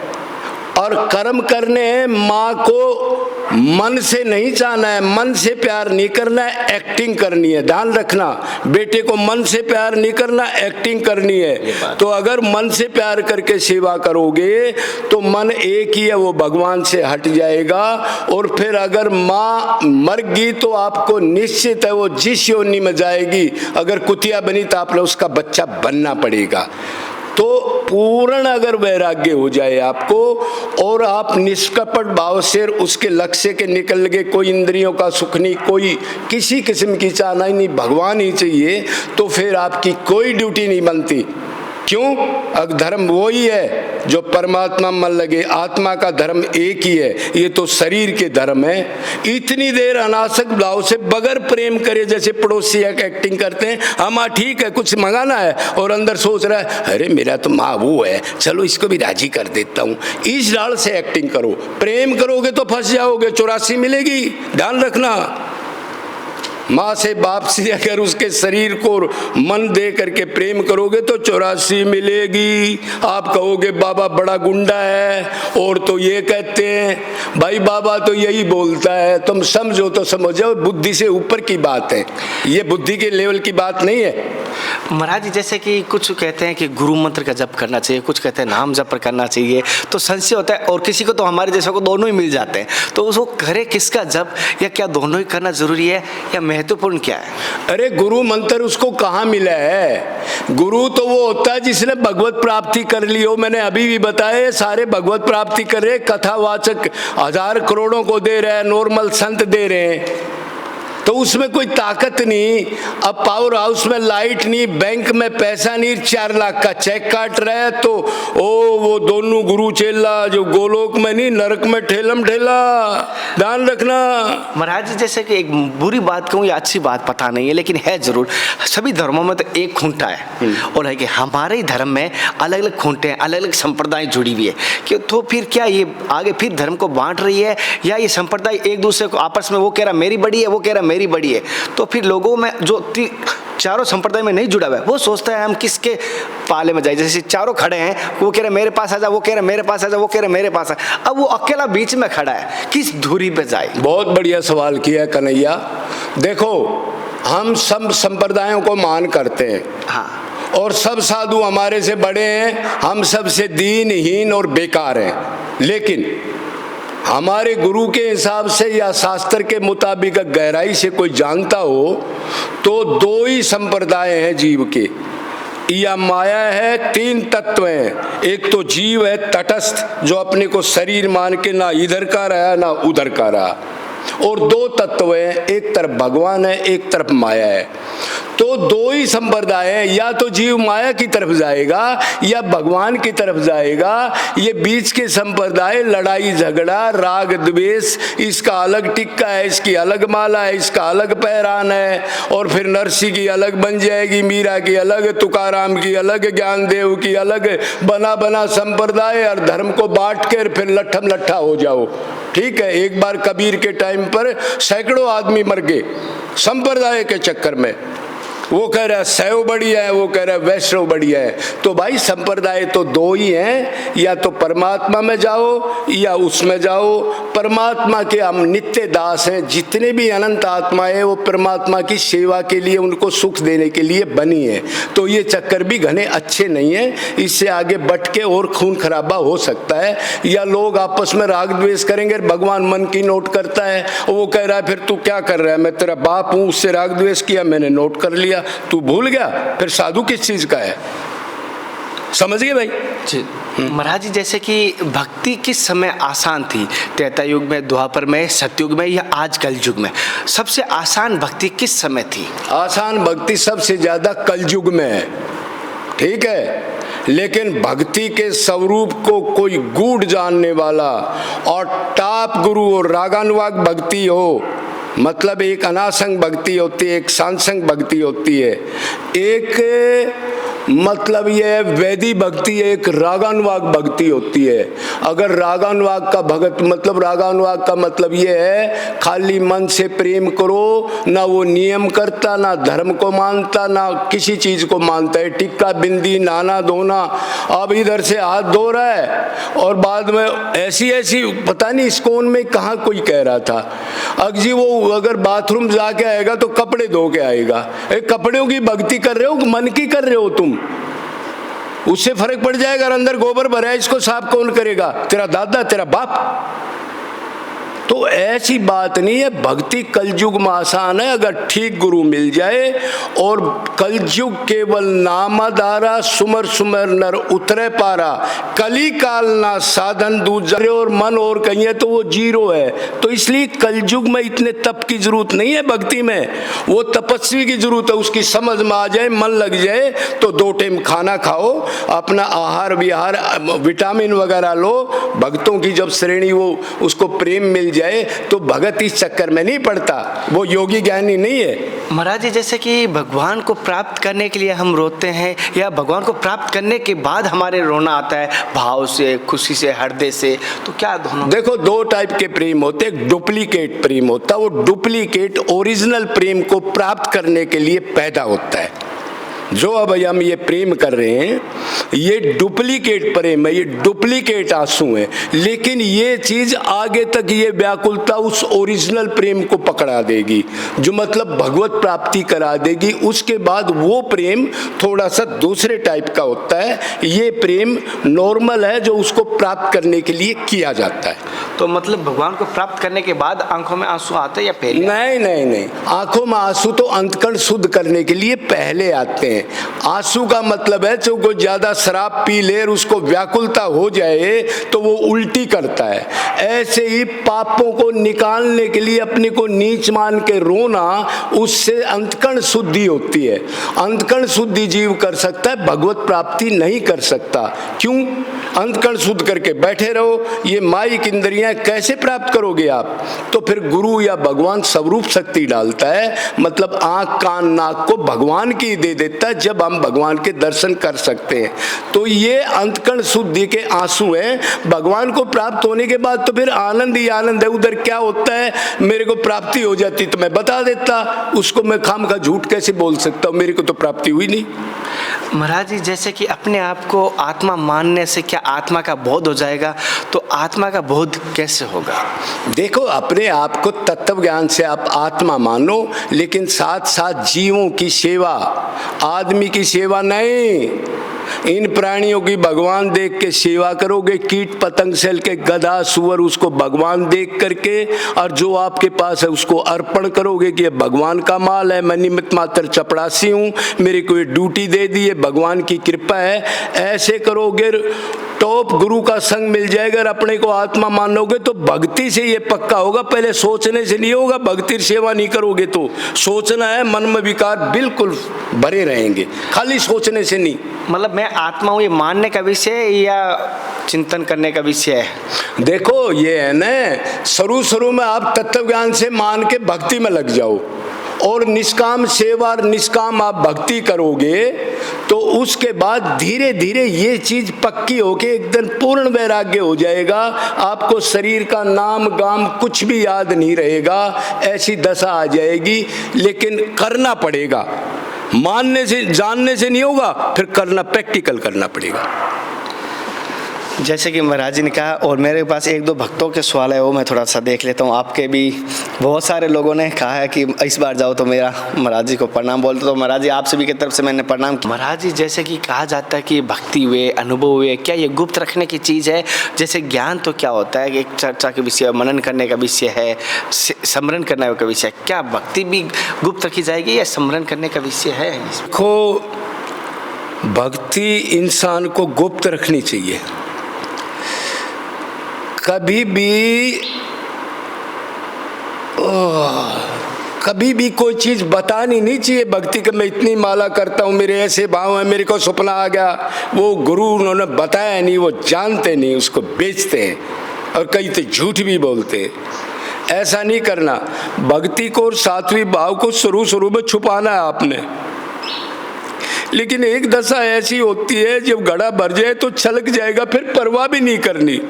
और कर्म करने हैं, माँ को मन से नहीं चाहना है, मन से प्यार नहीं करना है, एक्टिंग करनी है। ध्यान रखना, बेटे को मन से प्यार नहीं करना, एक्टिंग करनी है। तो अगर मन से प्यार करके सेवा करोगे तो मन एक ही है, वो भगवान से हट जाएगा। और फिर अगर माँ मर गई तो आपको निश्चित है वो जिस योनि में जाएगी, अगर कुतिया बनी तो आपने उसका बच्चा बनना पड़ेगा। तो पूर्ण अगर वैराग्य हो जाए आपको, और आप निष्कपट भाव से उसके लक्ष्य के निकल गए, कोई इंद्रियों का सुख नहीं, कोई किसी किस्म की चाहना ही नहीं, भगवान ही चाहिए, तो फिर आपकी कोई ड्यूटी नहीं बनती। क्यों? अगर धर्म वो ही है जो परमात्मा मन लगे, आत्मा का धर्म एक ही है, ये तो शरीर के धर्म है। इतनी देर अनासक्त भाव से बगैर प्रेम करे, जैसे पड़ोसी एक्टिंग करते हैं, हम ठीक है कुछ मंगाना है, और अंदर सोच रहा है अरे मेरा तो माँ वो है, चलो इसको भी राजी कर देता हूँ, इस डाल से एक्टिंग करो। प्रेम करोगे तो फंस जाओगे, 84 मिलेगी। ध्यान रखना, माँ से बाप से अगर उसके शरीर को मन दे करके प्रेम करोगे तो 84 मिलेगी। आप कहोगे बाबा बड़ा गुंडा है, और तो ये कहते हैं, भाई बाबा तो यही बोलता है, तुम समझो तो समझो, बुद्धि से ऊपर की बात है, ये बुद्धि के लेवल की बात नहीं है। महाराज जी, जैसे कि कुछ कहते हैं कि गुरु मंत्र का जप करना चाहिए, कुछ कहते हैं नाम जप करना चाहिए, तो संशय होता है, और किसी को तो हमारे जैसे को दोनों ही मिल जाते हैं, तो उसको करे किसका जप, या क्या दोनों ही करना जरूरी है, या महत्वपूर्ण क्या है? अरे गुरु मंत्र उसको कहाँ मिला है? गुरु तो वो होता है जिसने भगवत प्राप्ति कर ली हो। मैंने अभी भी बताया, सारे भगवत प्राप्ति कर रहे, कथावाचक 1000 करोड़ों को दे रहे हैं, नॉर्मल संत दे रहे हैं, तो उसमें कोई ताकत नहीं। अब पावर हाउस में लाइट नहीं, बैंक में पैसा नहीं, 4 लाख का चेक काट रहा है, तो वो दोनों गुरु चेला जो गोलोक में नहीं, नरक में ठेलम ठेला। ध्यान रखना महाराज जी, जैसे कि एक बुरी बात कहूँ या अच्छी बात पता नहीं है, लेकिन है जरूर, सभी धर्मों में तो एक खूंटा है, और है कि हमारे ही धर्म में अलग अलग खूंटे हैं, अलग अलग संप्रदाय जुड़ी हुई है कि, तो फिर क्या ये आगे फिर धर्म को बांट रही है, या ये संप्रदाय एक दूसरे को आपस में, वो कह रहा मेरी बड़ी है, वो कह रहा मेरी बड़ी है, तो फिर लोगों में जो चारों संप्रदाय में नहीं जुड़ा हुआ है, वो सोचता है हम किसके पाले में जाए। जैसे चारों खड़े हैं, वो कह रहे मेरे पास आ जा, वो कह रहे मेरे पास आ जा, वो कह रहे मेरे पास आ, अब वो अकेला बीच में खड़ा है, किस धुरी पे जाए? बहुत बढ़िया सवाल किया है कन्हैया। देखो, हम सब संप्रदायों को मान करते हैं, हाँ, और सब साधु हमारे से बड़े हैं, हम सबसे दीनहीन और बेकार हैं, लेकिन हमारे गुरु के हिसाब से या शास्त्र के मुताबिक गहराई से कोई जानता हो तो 2 ही संप्रदाय हैं जीव के, या माया है, तीन तत्व हैं। एक तो जीव है तटस्थ, जो अपने को शरीर मान के ना इधर का रहा ना उधर का रहा, और दो तत्व हैं, एक तरफ भगवान है, एक तरफ माया है। तो दो ही संप्रदाय है, या तो जीव माया की तरफ जाएगा या भगवान की तरफ जाएगा। ये बीच के संप्रदाय लड़ाई झगड़ा, राग द्वेष, इसका अलग टिक्का है, इसकी अलग माला है, इसका अलग पहरान है, और फिर नरसी की अलग बन जाएगी, मीरा की अलग, तुकाराम की अलग, ज्ञानदेव की अलग, बना बना संप्रदाय, और धर्म को बांट कर फिर लट्ठम लट्ठा हो जाओ। ठीक है, एक बार कबीर के टाइम पर सैकड़ों आदमी मर गए संप्रदाय के चक्कर में। वो कह रहा है शैव बढ़िया है, वो कह रहा है वैष्णव बढ़िया है। तो भाई संप्रदाय तो दो ही हैं, या तो परमात्मा में जाओ या उसमें जाओ। परमात्मा के हम नित्य दास हैं। जितने भी अनंत आत्माएं हैं वो परमात्मा की सेवा के लिए, उनको सुख देने के लिए बनी है। तो ये चक्कर भी घने अच्छे नहीं है, इससे आगे बढ़ के और खून खराबा हो सकता है, या लोग आपस में राग द्वेष करेंगे। भगवान मन की नोट करता है, वो कह रहा है फिर तू क्या कर रहा है, मैं तेरा बाप हूं, उससे राग द्वेष किया, मैंने नोट कर लिया, तू भूल गया, फिर साधु किस चीज का है? समझ गए भाई? महाराज जी, जैसे कि भक्ति किस समय आसान थी, त्रेता युग में, द्वापर में, सतयुग में, या आज कल युग में? सबसे आसान भक्ति किस समय थी? आसान भक्ति सबसे ज्यादा कलयुग में है। ठीक है, लेकिन भक्ति के स्वरूप को कोई गूढ़ जानने वाला और टॉप गुरु और रागानुराग भक्ति हो, मतलब एक अनासंग भक्ति होती है, एक सांसंग भक्ति होती है, एक मतलब ये वैदी भक्ति है, एक रागानुराग भक्ति होती है। अगर रागानुराग का भगत मतलब रागानुराग का मतलब ये है खाली मन से प्रेम करो, ना वो नियम करता, ना धर्म को मानता, ना किसी चीज को मानता है, टिक्का बिंदी नाना धोना, अब इधर से हाथ धो रहा है और बाद में ऐसी ऐसी पता नहीं इस कौन में कहाँ कोई कह रहा था, अजी वो अगर बाथरूम जाके आएगा तो कपड़े धो के आएगा। कपड़ों की भक्ति कर रहे हो, मन की कर रहे हो तुम? उससे फर्क पड़ जाएगा। अगर अंदर गोबर भरा है, इसको साफ कौन करेगा? तेरा दादा, तेरा बाप। तो ऐसी बात नहीं है। भक्ति कलयुग में आसान है अगर ठीक गुरु मिल जाए, और कलयुग केवल नामधारा, सुमर सुमर नर उतरे पारा, कली काल ना साधन दूसरे, और मन और कहिए तो वो जीरो है। तो इसलिए कलयुग में इतने तप की जरूरत नहीं है भक्ति में, वो तपस्वी की जरूरत है। उसकी समझ में आ जाए, मन लग जाए तो 2 टाइम खाना खाओ, अपना आहार विहार विटामिन वगैरह लो, भक्तों की जब श्रेणी वो उसको प्रेम मिल जाए तो भगत इस चक्कर में नहीं पड़ता, वो योगी ज्ञानी नहीं है। महाराज जी, जैसे कि भगवान को प्राप्त करने के लिए हम रोते हैं, या भगवान को प्राप्त करने के बाद हमारे रोना आता है, भाव से, खुशी से, हृदय से, तो क्या दोनों? देखो, 2 टाइप के प्रेम होते हैं। डुप्लीकेट प्रेम होता है, वो डुप्लीकेट ओरिजिनल प्रेम को प्राप्त करने के लिए पैदा होता है। जो अब हम ये प्रेम कर रहे हैं ये डुप्लीकेट प्रेम है, ये डुप्लीकेट आंसू है, लेकिन ये चीज आगे तक ये व्याकुलता उस ओरिजिनल प्रेम को पकड़ा देगी, जो मतलब भगवत प्राप्ति करा देगी। उसके बाद वो प्रेम थोड़ा सा दूसरे टाइप का होता है। ये प्रेम नॉर्मल है जो उसको प्राप्त करने के लिए किया जाता है। तो मतलब भगवान को प्राप्त करने के बाद आंखों में आंसू आते हैं या पहले? नहीं नहीं नहीं, आंखों में आंसू तो अंतकण शुद्ध करने के लिए पहले आते हैं। आंसू का मतलब है जो कोई ज्यादा शराब पी ले और उसको व्याकुलता हो जाए तो वो उल्टी करता है। ऐसे ही पापों को निकालने के लिए अपने को नीच मान के रोना, उससे अंतकण शुद्धि होती है। अंतकण शुद्धि जीव कर सकता है, भगवत प्राप्ति नहीं कर सकता। क्यों? अंतकण शुद्ध करके बैठे रहो, ये माइक इंद्रियां कैसे प्राप्त करोगे आप? तो फिर गुरु या भगवान स्वरूप शक्ति डालता है, मतलब आंख कान नाक को भगवान की दे देता है, जब हम भगवान के दर्शन कर सकते हैं। तो ये अंतकण शुद्धि के आंसू हैं। भगवान को प्राप्त होने के बाद तो फिर आनंद ही आनंद है। उधर क्या होता है, मेरे को प्राप्ति हो जाती तो मैं बता देता, उसको मैं खाम का झूठ कैसे बोल सकता हूँ? मेरे को तो प्राप्ति हुई नहीं। महाराज जी, जैसे कि अपने आप को आत्मा मानने से क्या आत्मा का बोध हो जाएगा? तो आत्मा का बोध कैसे होगा? देखो, अपने आप को तत्व ज्ञान से आप आत्मा मानो, लेकिन साथ साथ जीवों की सेवा, आदमी की सेवा नहीं। इन प्राणियों की भगवान देख के सेवा करोगे, कीट पतंग से के गधा सुअर उसको भगवान देख करके, और जो आपके पास है उसको अर्पण करोगे कि ये भगवान का माल है, मैं निमित्त मात्र चपरासी हूँ, मेरे को ये ड्यूटी दे दी है, भगवान की कृपा है। ऐसे करोगे टॉप गुरु का संग मिल जाएगा और अपने को आत्मा मानोगे तो भक्ति से ये पक्का होगा। पहले सोचने से नहीं होगा, भक्ति सेवा नहीं करोगे तो सोचना है, मन में विकार बिल्कुल भरे रहेंगे, खाली सोचने से नहीं। मतलब मैं आत्मा हूँ ये मानने का विषय है या चिंतन करने का विषय है? देखो ये है ना, शुरू में आप तत्व ज्ञान से मान के भक्ति में लग जाओ और निष्काम सेवा और निष्काम आप भक्ति करोगे तो उसके बाद धीरे धीरे ये चीज पक्की होके एकदम पूर्ण वैराग्य हो जाएगा। आपको शरीर का नाम गाम कुछ भी याद नहीं रहेगा, ऐसी दशा आ जाएगी। लेकिन करना पड़ेगा, मानने से जानने से नहीं होगा, फिर करना, प्रैक्टिकल करना पड़ेगा। जैसे कि महाराज जी ने कहा, और मेरे पास एक दो भक्तों के सवाल है वो मैं थोड़ा सा देख लेता हूँ। आपके भी बहुत सारे लोगों ने कहा है कि इस बार जाओ तो मेरा महाराज जी को प्रणाम बोलते, तो महाराज जी आप सभी की तरफ से मैंने प्रणाम किया। महाराज जी जैसे कि कहा जाता है कि भक्ति हुए, अनुभव हुए, क्या ये गुप्त रखने की चीज़ है? जैसे ज्ञान तो क्या होता है कि एक चर्चा के विषय, मनन करने का विषय है, स्मरण करने का विषय है, क्या भक्ति भी गुप्त रखी जाएगी या स्मरण करने का विषय है? देखो, भक्ति इंसान को गुप्त रखनी चाहिए। कभी भी कोई चीज बतानी नहीं चाहिए भक्ति का, मैं इतनी माला करता हूँ, मेरे ऐसे भाव है, मेरे को सपना आ गया। वो गुरु उन्होंने बताया नहीं, वो जानते नहीं, उसको बेचते हैं और कई तो झूठ भी बोलते हैं। ऐसा नहीं करना। भक्ति को और सात्विक भाव को शुरू में छुपाना है आपने, लेकिन एक दशा ऐसी होती है जब घड़ा भर जाए तो छलक जाएगा, फिर परवाह भी नहीं करनी।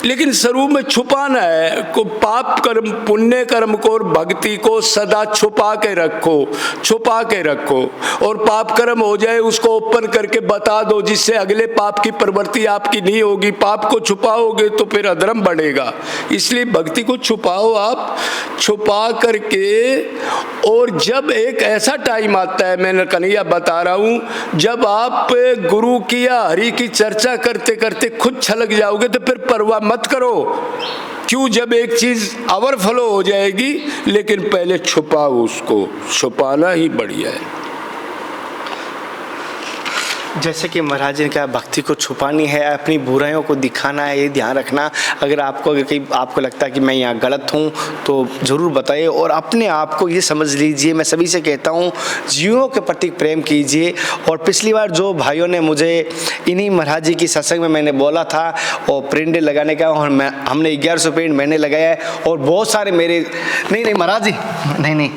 लेकिन स्वरूप में छुपाना है को, पाप कर्म पुण्य कर्म को और भक्ति को सदा छुपा के रखो। और पाप कर्म हो जाए उसको ओपन करके बता दो, जिससे अगले पाप की प्रवृत्ति आपकी नहीं होगी। पाप को छुपाओगे तो फिर अधर्म बढ़ेगा। इसलिए भक्ति को छुपाओ, आप छुपा करके। और जब एक ऐसा टाइम आता है, मैंने कन्हैया बता रहा हूं, जब आप गुरु की या हरि की चर्चा करते करते खुद छलक जाओगे तो फिर परवाह मत करो। क्यों? जब एक चीज ओवरफ्लो हो जाएगी, लेकिन पहले छुपाओ उसको, छुपाना ही बढ़िया है। जैसे कि महाराज जी ने कहा भक्ति को छुपानी है, अपनी बुराइयों को दिखाना है, ये ध्यान रखना। अगर कहीं आपको लगता है कि मैं यहाँ गलत हूँ तो ज़रूर बताइए, और अपने आप को ये समझ लीजिए। मैं सभी से कहता हूँ जीवों के प्रति प्रेम कीजिए। और पिछली बार जो भाइयों ने मुझे इन्हीं महाराज जी की सत्संग में मैंने बोला था और प्रिंट लगाने का, और हमने 1100 प्रिंट मैंने लगाया है, और बहुत सारे मेरे नहीं महाराज जी नहीं,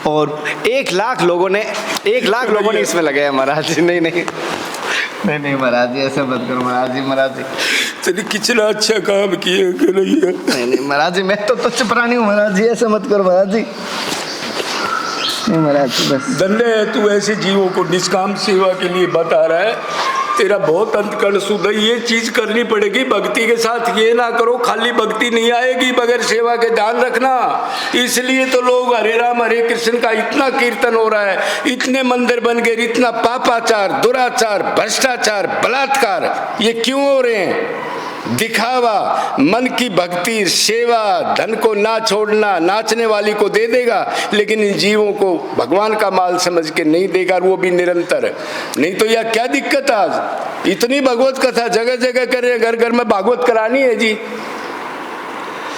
और 1 लाख लोगों ने इसमें लगाया महाराज जी। नहीं महाराज जी ऐसा मत करो महाराज जी तेरे कितना अच्छा काम किया कन्हैया। नहीं महाराज जी, मैं तो तुच्छ प्राणी हूँ महाराज जी, ऐसा मत करो महाराज जी। नहीं महाराज जी बस धन्य है तू ऐसे जीवों को निष्काम सेवा के लिए बता रहा है। तेरा बहुत अंतकरण शुद्ध है। ये चीज करनी पड़ेगी भक्ति के साथ। ये ना करो खाली भक्ति नहीं आएगी बगैर सेवा के, ध्यान रखना। इसलिए तो लोग हरे राम हरे कृष्ण का इतना कीर्तन हो रहा है, इतने मंदिर बन गए, इतना पापाचार, दुराचार, भ्रष्टाचार, बलात्कार, ये क्यों हो रहे हैं? दिखावा, मन की भक्ति, सेवा, धन को ना छोड़ना, नाचने वाली को दे देगा लेकिन इन जीवों को भगवान का माल समझ के नहीं देगा, वो भी निरंतर। नहीं तो यह क्या दिक्कत आज? इतनी भगवत कथा जगह जगह कर रहे हैं, घर घर में भागवत करानी है जी।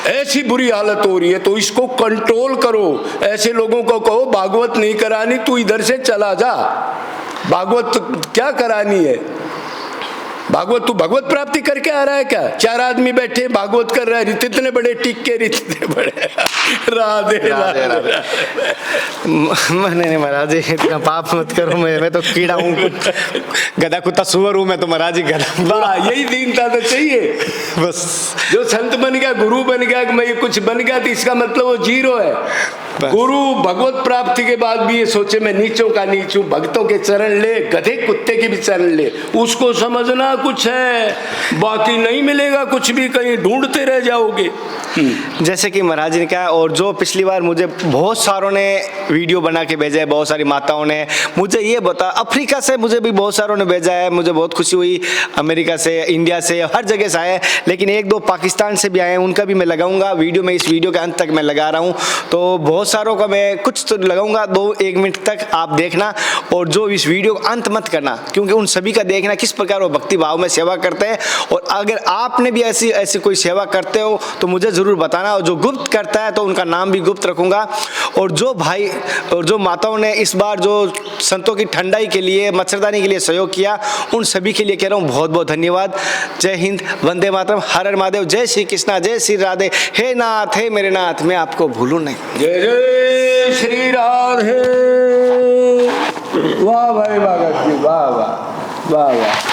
ऐसी बुरी हालत हो रही है तो इसको कंट्रोल करो। ऐसे लोगों को कहो भागवत नहीं करानी, तू इधर से चला जा, भागवत क्या करानी है? भागवत तू भगवत प्राप्ति करके आ रहा है क्या? 4 आदमी बैठे भागवत कर रहा है, इतने बड़े टिक्के, इतने बड़े। राधे राधे राधे। नहीं महाराज जी इतना पाप मत करो, मैं तो कीड़ा हूँ, गधा कुत्ता सुअर हूँ मैं तो महाराज जी, गधा। यही दीनता तो चाहिए बस। जो संत बन गया, गुरु बन गया, मैं कुछ बन गया तो इसका मतलब वो जीरो है। गुरु भगवत प्राप्ति के बाद भी ये सोचे मैं नीचों का नीच हूं, भक्तों के चरण ले, गधे कुत्ते के भी चरण ले, उसको समझना कुछ है, बाकी नहीं मिलेगा कुछ भी, कहीं ढूंढते रह जाओगे। जैसे कि महाराज ने कहा, और जो पिछली बार मुझे बहुत सारों ने वीडियो बना के भेजा है, बहुत सारी माताओं ने मुझे ये बता, अफ्रीका से मुझे भी बहुत सारों ने भेजा है, मुझे बहुत खुशी हुई, अमेरिका से, इंडिया से, हर जगह से आए, लेकिन एक दो पाकिस्तान से भी आए हैं, उनका भी मैं लगाऊंगा वीडियो में, इस वीडियो के अंत तक मैं लगा रहा हूँ। तो बहुत सारों का मैं कुछ तो लगाऊंगा, 2-1 मिनट तक आप देखना, और जो इस वीडियो को अंत मत करना, क्योंकि उन सभी का देखना किस प्रकार वो भक्ति भाव में सेवा करते हैं। और अगर आपने भी ऐसी कोई सेवा करते हो तो मुझे जरूर बताना, और जो गुप्त करता है तो उनका नाम भी गुप्त रखूंगा। और जो भाई और जो माताओं ने इस बार जो संतों की ठंडाई के लिए, मच्छरदानी के लिए सहयोग किया, उन सभी के लिए कह रहा हूँ बहुत बहुत धन्यवाद। जय हिंद, वंदे मातरम, हर हर महादेव, जय श्री कृष्णा, जय श्री राधे। हे नाथ, हे मेरे नाथ, मैं आपको भूलूं नहीं। जय जय श्री राधे। वाह भाई भगत जी, वाह वाह वाह वाह।